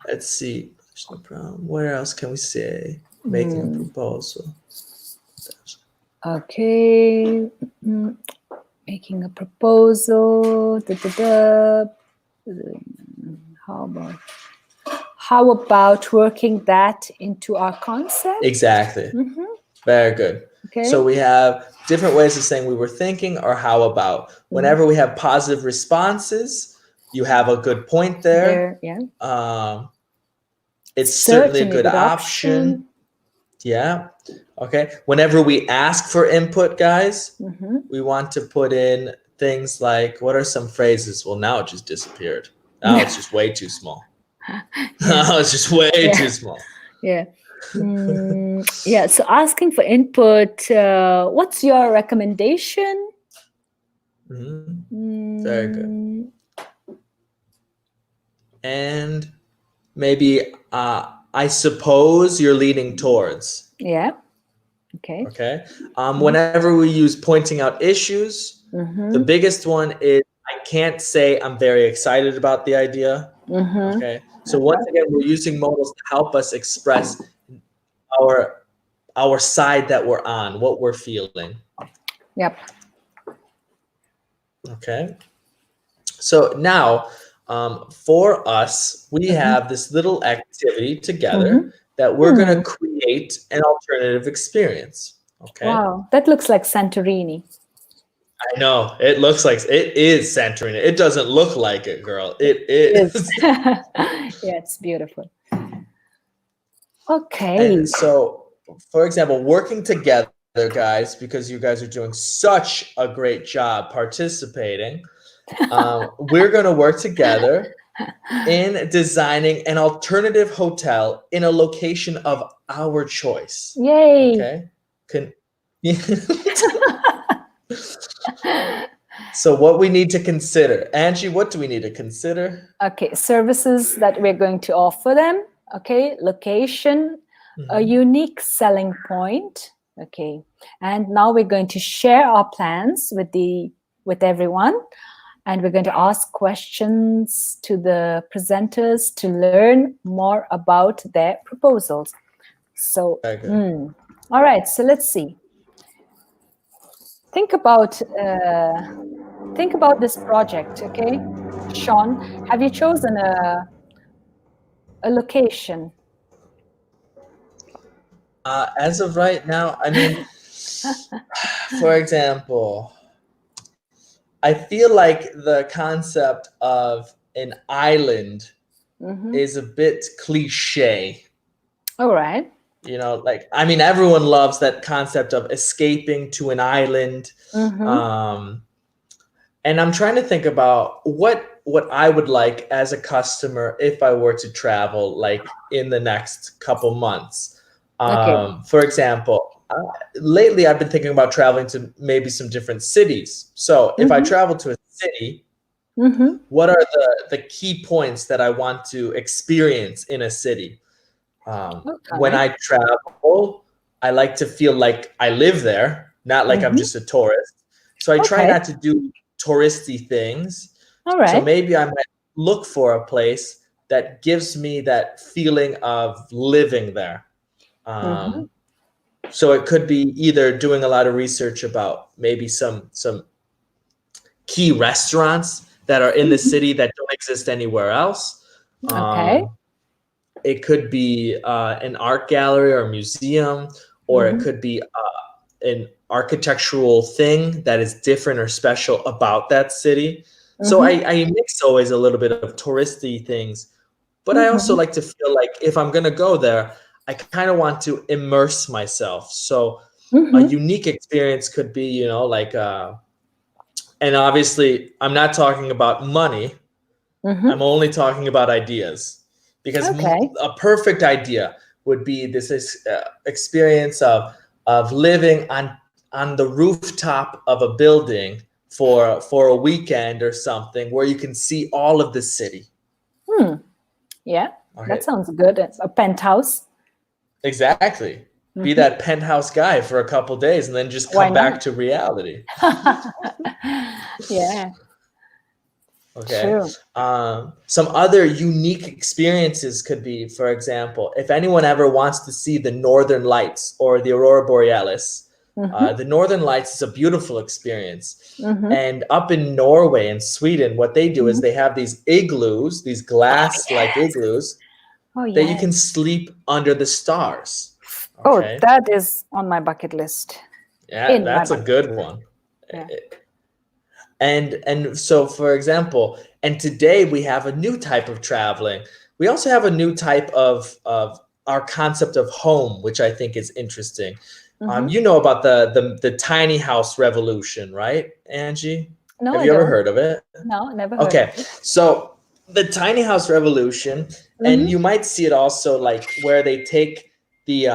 Speaker 2: Let's see. No problem. Where else can we say making a proposal?
Speaker 1: Okay. Making a proposal. How about working that into our concept?
Speaker 2: Exactly. Very good. Okay. So we have different ways of saying we were thinking or how about. Whenever we have positive responses, you have a good point there. It's certainly a good option. Yeah. Okay. Whenever we ask for input, guys, we want to put in things like, what are some phrases? Well, now it just disappeared. Now it's just way too small. Now it's just way too small.
Speaker 1: Yeah. So asking for input, what's your recommendation?
Speaker 2: Very good. And maybe I suppose you're leaning towards.
Speaker 1: Yeah. Okay.
Speaker 2: Okay. Whenever we use pointing out issues, the biggest one is I can't say I'm very excited about the idea. Okay. So once again, we're using modals to help us express our side that we're on, what we're feeling.
Speaker 1: Yep.
Speaker 2: Okay. So now, for us, we have this little activity together that we're going to create an alternative experience. Okay.
Speaker 1: Wow, that looks like Santorini.
Speaker 2: I know, it looks like it is Santorini. It doesn't look like it, girl. It is.
Speaker 1: Yeah, it's beautiful. Okay.
Speaker 2: And so, for example, working together, guys, because you guys are doing such a great job participating, we're going to work together in designing an alternative hotel in a location of our choice.
Speaker 1: Yay.
Speaker 2: Okay. So what we need to consider, Angie, what do we need to consider?
Speaker 1: Okay, services that we're going to offer them. Okay, location, a unique selling point. Okay, and now we're going to share our plans with everyone, and we're going to ask questions to the presenters to learn more about their proposals. So, all right. So let's see. Think about this project, okay? Shawn, have you chosen a location?
Speaker 2: As of right now, I mean, for example, I feel like the concept of an island is a bit cliche.
Speaker 1: All right.
Speaker 2: You know, like, I mean, everyone loves that concept of escaping to an island. And I'm trying to think about what what I would like as a customer if I were to travel like in the next couple months.
Speaker 1: Okay.
Speaker 2: For example, lately I've been thinking about traveling to maybe some different cities. So if I
Speaker 1: Mm-hmm.
Speaker 2: travel to a city,
Speaker 1: Mm-hmm.
Speaker 2: what are the key points that I want to experience in a city? When
Speaker 1: Okay.
Speaker 2: I travel, I like to feel like I live there, not like I'm
Speaker 1: Mm-hmm.
Speaker 2: just a tourist. So I try
Speaker 1: Okay.
Speaker 2: not to do touristy things.
Speaker 1: All
Speaker 2: So
Speaker 1: right.
Speaker 2: maybe I might look for a place that gives me that feeling of living there.
Speaker 1: Mm-hmm.
Speaker 2: So it could be either doing a lot of research about maybe some key restaurants that are in the
Speaker 1: Mm-hmm.
Speaker 2: city that don't exist anywhere else.
Speaker 1: Okay.
Speaker 2: Um, it could be an art gallery or museum, or it
Speaker 1: Mm-hmm.
Speaker 2: could be an architectural thing that is different or special about that city. So
Speaker 1: Mm-hmm.
Speaker 2: I mix always a little bit of touristy things, but I also
Speaker 1: Mm-hmm.
Speaker 2: like to feel like if I'm going to go there, I kind of want to immerse myself. So a
Speaker 1: Mm-hmm.
Speaker 2: unique experience could be, like, and obviously I'm not talking about money. I'm
Speaker 1: Mm-hmm.
Speaker 2: only talking about ideas because
Speaker 1: Okay.
Speaker 2: a perfect idea would be this experience of living on the rooftop of a building for a weekend or something where you can see all of the city.
Speaker 1: Hmm. Yeah, that
Speaker 2: Okay,
Speaker 1: sounds good. It's a penthouse.
Speaker 2: exactly. Be
Speaker 1: Mm-hmm.
Speaker 2: that penthouse guy for a couple days and then just
Speaker 1: Why
Speaker 2: come
Speaker 1: not?
Speaker 2: back to reality.
Speaker 1: Yeah,
Speaker 2: Okay.
Speaker 1: true.
Speaker 2: Some other unique experiences could be, for example, if anyone ever wants to see the Northern Lights or the Aurora Borealis,
Speaker 1: Mm-hmm.
Speaker 2: the Northern Lights is a beautiful experience.
Speaker 1: Mm-hmm.
Speaker 2: And up in Norway and Sweden, what they do is
Speaker 1: Mm-hmm.
Speaker 2: they have these igloos, these
Speaker 1: Oh
Speaker 2: glass like
Speaker 1: yes.
Speaker 2: igloos,
Speaker 1: Oh
Speaker 2: that you can
Speaker 1: yes.
Speaker 2: sleep under the stars.
Speaker 1: Oh,
Speaker 2: Okay.
Speaker 1: that is on my bucket list.
Speaker 2: Yeah,
Speaker 1: In my
Speaker 2: that's a
Speaker 1: bucket.
Speaker 2: good one.
Speaker 1: Yeah.
Speaker 2: And so, for example, and today we have a new type of traveling. We also have a new type of our concept of home, which I think is interesting.
Speaker 1: Mm-hmm.
Speaker 2: You know about the tiny house revolution, right, Angie?
Speaker 1: No,
Speaker 2: Have
Speaker 1: I
Speaker 2: you ever
Speaker 1: don't.
Speaker 2: heard of it?
Speaker 1: No, never heard of
Speaker 2: Okay,
Speaker 1: it.
Speaker 2: so the tiny house revolution, and
Speaker 1: Mm-hmm.
Speaker 2: you might see it also like where they take the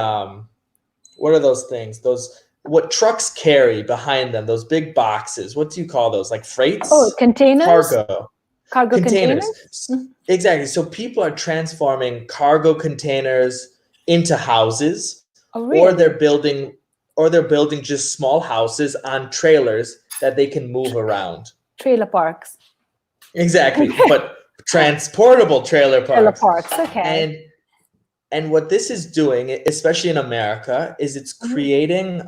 Speaker 2: what are those things? Those what trucks carry behind them, those big boxes. What do you call those? Like
Speaker 1: Oh,
Speaker 2: freights?
Speaker 1: containers?
Speaker 2: Cargo.
Speaker 1: Cargo
Speaker 2: Containers.
Speaker 1: containers? Mm-hmm.
Speaker 2: Exactly. So people are transforming cargo containers into houses,
Speaker 1: Oh,
Speaker 2: or they're
Speaker 1: really?
Speaker 2: building just small houses on trailers that they can move around.
Speaker 1: Trailer parks.
Speaker 2: Exactly. But transportable trailer
Speaker 1: Trailer
Speaker 2: parks.
Speaker 1: parks. Okay.
Speaker 2: And what this is doing, especially in America, is it's
Speaker 1: Mm-hmm.
Speaker 2: creating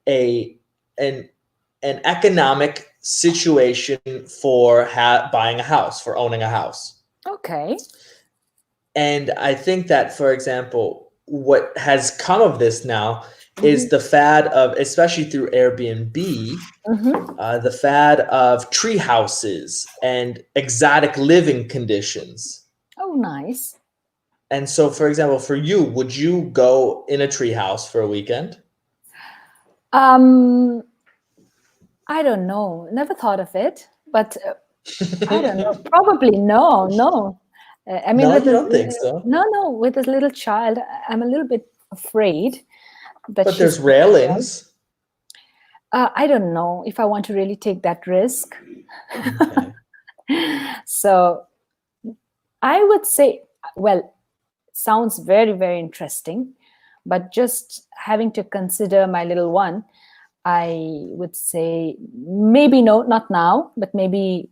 Speaker 2: a an an economic situation for buying a house, for owning a house.
Speaker 1: Okay.
Speaker 2: And I think that, for example, what has come of this now
Speaker 1: Mm-hmm.
Speaker 2: is the fad of, especially through Airbnb,
Speaker 1: Mm-hmm.
Speaker 2: the fad of tree houses and exotic living conditions.
Speaker 1: Oh, nice.
Speaker 2: And so, for example, for you, would you go in a tree house for a weekend?
Speaker 1: Um, I don't know. Never thought of it, but I don't know. Probably no, no. I mean,
Speaker 2: No,
Speaker 1: with
Speaker 2: you
Speaker 1: this,
Speaker 2: don't think so.
Speaker 1: no, with this little child, I'm a little bit afraid that
Speaker 2: But
Speaker 1: she's
Speaker 2: there's
Speaker 1: going to jump.
Speaker 2: railings.
Speaker 1: I don't know if I want to really take that risk.
Speaker 2: Okay.
Speaker 1: So I would say, well, sounds very, very interesting, but just having to consider my little one, I would say maybe no, not now, but maybe,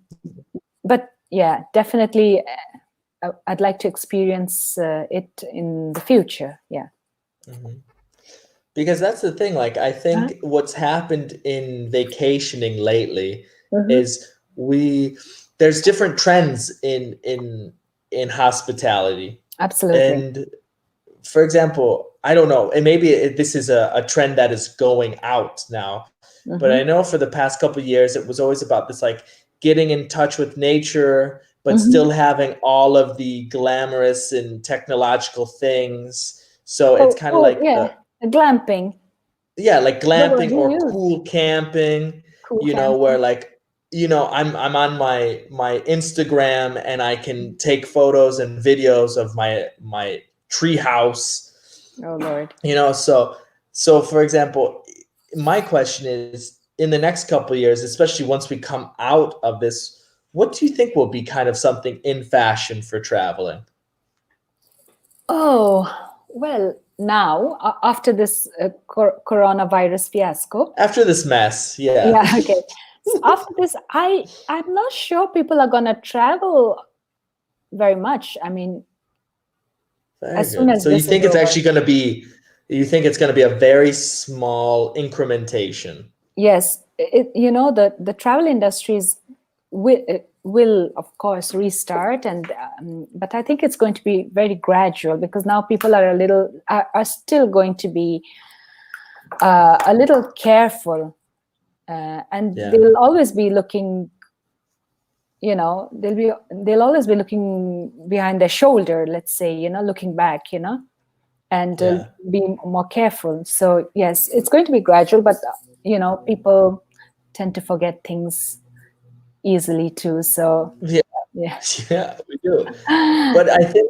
Speaker 1: but yeah, definitely I'd like to experience it in the future. Yeah.
Speaker 2: Mhm. Because that's the thing. Like, I
Speaker 1: Uh-huh.
Speaker 2: think what's happened in vacationing lately
Speaker 1: Mhm.
Speaker 2: is there's different trends in hospitality.
Speaker 1: Absolutely.
Speaker 2: And for example, I don't know, and maybe this is a trend that is going out now, but I
Speaker 1: Hmm.
Speaker 2: know for the past couple of years, it was always about this, like getting in touch with nature, but
Speaker 1: Hmm.
Speaker 2: still having all of the glamorous and technological things. So it's
Speaker 1: Oh,
Speaker 2: kind of
Speaker 1: oh
Speaker 2: like
Speaker 1: yeah, glamping.
Speaker 2: yeah, like
Speaker 1: The word
Speaker 2: glamping
Speaker 1: you
Speaker 2: or
Speaker 1: use,
Speaker 2: cool camping,
Speaker 1: cool
Speaker 2: where
Speaker 1: camping.
Speaker 2: like I'm on my Instagram and I can take photos and videos of my tree house.
Speaker 1: Oh Lord.
Speaker 2: So for example, my question is, in the next couple of years, especially once we come out of this, what do you think will be kind of something in fashion for traveling?
Speaker 1: Oh, well, now after this coronavirus fiasco.
Speaker 2: After this mess, yeah.
Speaker 1: Yeah, okay. So after this, I'm not sure people are gonna travel very much. I mean,
Speaker 2: Very
Speaker 1: as soon
Speaker 2: good.
Speaker 1: as
Speaker 2: So you
Speaker 1: this is
Speaker 2: think it's
Speaker 1: over.
Speaker 2: actually going to be, you think it's going to be a very small incrementation?
Speaker 1: Yes, the travel industries will of course restart, and but I think it's going to be very gradual, because now people are still going to be a little careful, and
Speaker 2: Yeah.
Speaker 1: they'll always be looking. They'll always be looking behind their shoulder. Let's say, looking back. And
Speaker 2: Yeah.
Speaker 1: be more careful. So yes, it's going to be gradual, but people tend to forget things easily too. So
Speaker 2: Yeah.
Speaker 1: yeah.
Speaker 2: Yeah, we do. But I think,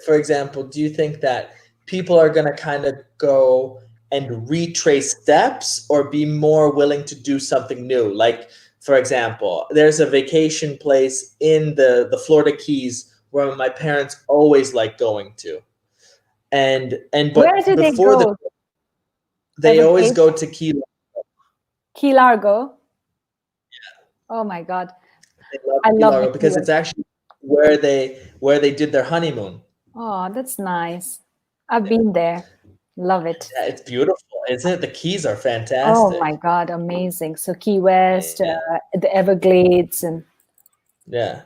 Speaker 2: for example, do you think that people are going to kind of go and retrace steps or be more willing to do something new? Like, for example, there's a vacation place in the Florida Keys where my parents always like going to. And
Speaker 1: Where
Speaker 2: but
Speaker 1: do they
Speaker 2: before
Speaker 1: go?
Speaker 2: they always
Speaker 1: Everglades,
Speaker 2: go to Key.
Speaker 1: Key Largo. Oh my God,
Speaker 2: They love
Speaker 1: I
Speaker 2: Key
Speaker 1: love the
Speaker 2: Largo
Speaker 1: Key
Speaker 2: because
Speaker 1: West.
Speaker 2: it's actually where they did their honeymoon.
Speaker 1: Oh, that's nice. I've been there. Love it.
Speaker 2: Yeah, it's beautiful, isn't it? The Keys are
Speaker 1: Oh my
Speaker 2: fantastic.
Speaker 1: God, amazing. So Key West,
Speaker 2: Yeah,
Speaker 1: the Everglades, and
Speaker 2: yeah.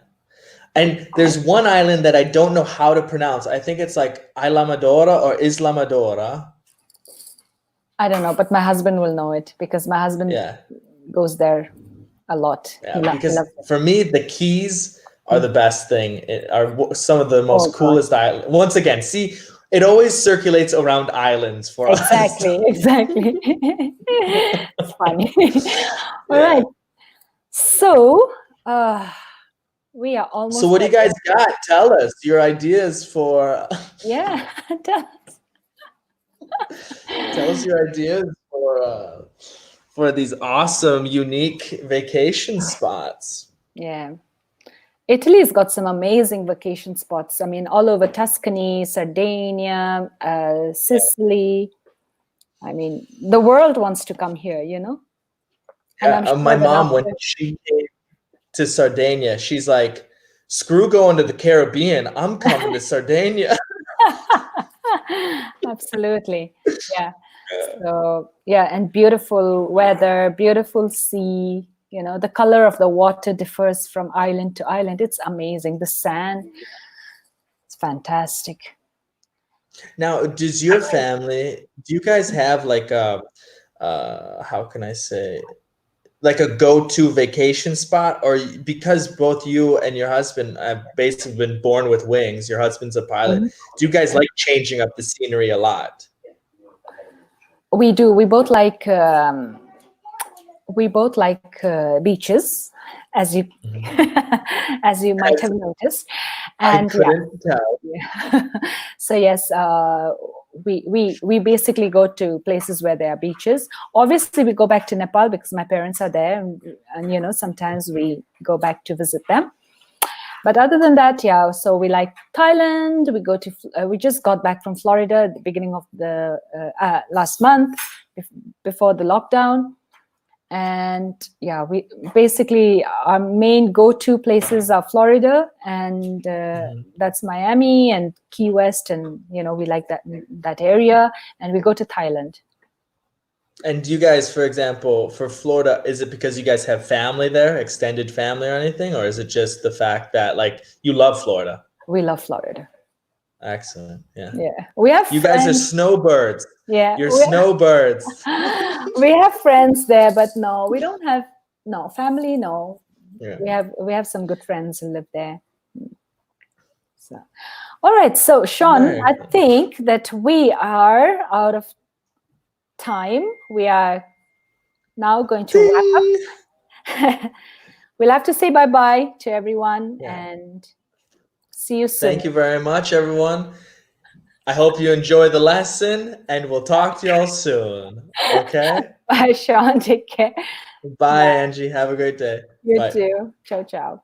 Speaker 2: And there's one island that I don't know how to pronounce. I think it's like Islamorada or Islamadora.
Speaker 1: I don't know, but my husband will know it, because my husband
Speaker 2: Yeah,
Speaker 1: goes there a lot. He,
Speaker 2: yeah.
Speaker 1: he
Speaker 2: Because
Speaker 1: loves it.
Speaker 2: for me, the Keys are the best thing. Are some of the
Speaker 1: Oh
Speaker 2: most
Speaker 1: God.
Speaker 2: coolest islands. Once again, see, it always circulates around islands for us.
Speaker 1: Exactly, exactly. It's funny. All
Speaker 2: Yeah.
Speaker 1: right. So we are
Speaker 2: So
Speaker 1: almost
Speaker 2: what do
Speaker 1: at
Speaker 2: you guys
Speaker 1: the,
Speaker 2: got? Tell us your ideas for
Speaker 1: yeah.
Speaker 2: tell us your ideas for these awesome, unique vacation spots.
Speaker 1: Yeah. Italy's got some amazing vacation spots. I mean, all over Tuscany, Sardinia, Sicily. I mean, the world wants to come here, and
Speaker 2: Yeah,
Speaker 1: I'm
Speaker 2: my
Speaker 1: sure that
Speaker 2: mom, when
Speaker 1: after.
Speaker 2: she came to Sardinia, she's like, "Screw going to the Caribbean. I'm coming to Sardinia."
Speaker 1: Absolutely. Yeah. So, yeah, and beautiful weather, beautiful sea. The color of the water differs from island to island. It's amazing. The sand, it's fantastic.
Speaker 2: Now, does your family? Do you guys have like a how can I say, like a go-to vacation spot, or because both you and your husband have basically been born with wings, your husband's a pilot,
Speaker 1: Mhm.
Speaker 2: do you guys like changing up the scenery a lot?
Speaker 1: We do. We both like beaches, as you
Speaker 2: Mhm.
Speaker 1: as you might
Speaker 2: As
Speaker 1: have noticed,
Speaker 2: I
Speaker 1: and yeah.
Speaker 2: couldn't tell.
Speaker 1: Yeah. So yes, we basically go to places where there are beaches. Obviously, we go back to Nepal because my parents are there, and sometimes we go back to visit them. But other than that, yeah. So we like Thailand. We just got back from Florida at the beginning of the last month, before the lockdown. And yeah, we basically, our main go-to places are Florida, and
Speaker 2: Mhm.
Speaker 1: that's Miami and Key West, and we like that area, and we go to Thailand.
Speaker 2: And do you guys, for example, for Florida, is it because you guys have family there, extended family or anything, or is it just the fact that like you love Florida?
Speaker 1: We love Florida.
Speaker 2: Excellent. Yeah.
Speaker 1: Yeah, we have
Speaker 2: You guys are
Speaker 1: friends.
Speaker 2: snowbirds.
Speaker 1: Yeah,
Speaker 2: You're snowbirds.
Speaker 1: we have friends there, but no, we don't have no family. No,
Speaker 2: Yeah.
Speaker 1: we have some good friends who live there. So, all right. So, Shawn,
Speaker 2: Very
Speaker 1: I
Speaker 2: good.
Speaker 1: think that we are out of time. We are now going to wrap
Speaker 2: Ding.
Speaker 1: up. we'll have to say bye-bye to everyone and see you soon.
Speaker 2: Thank you very much, everyone. I hope you enjoy the lesson, and we'll talk to y'all soon. Okay?
Speaker 1: Bye, Shawn. Take care.
Speaker 2: Bye, Angie. Have a great day.
Speaker 1: You
Speaker 2: Bye.
Speaker 1: too. Ciao, ciao.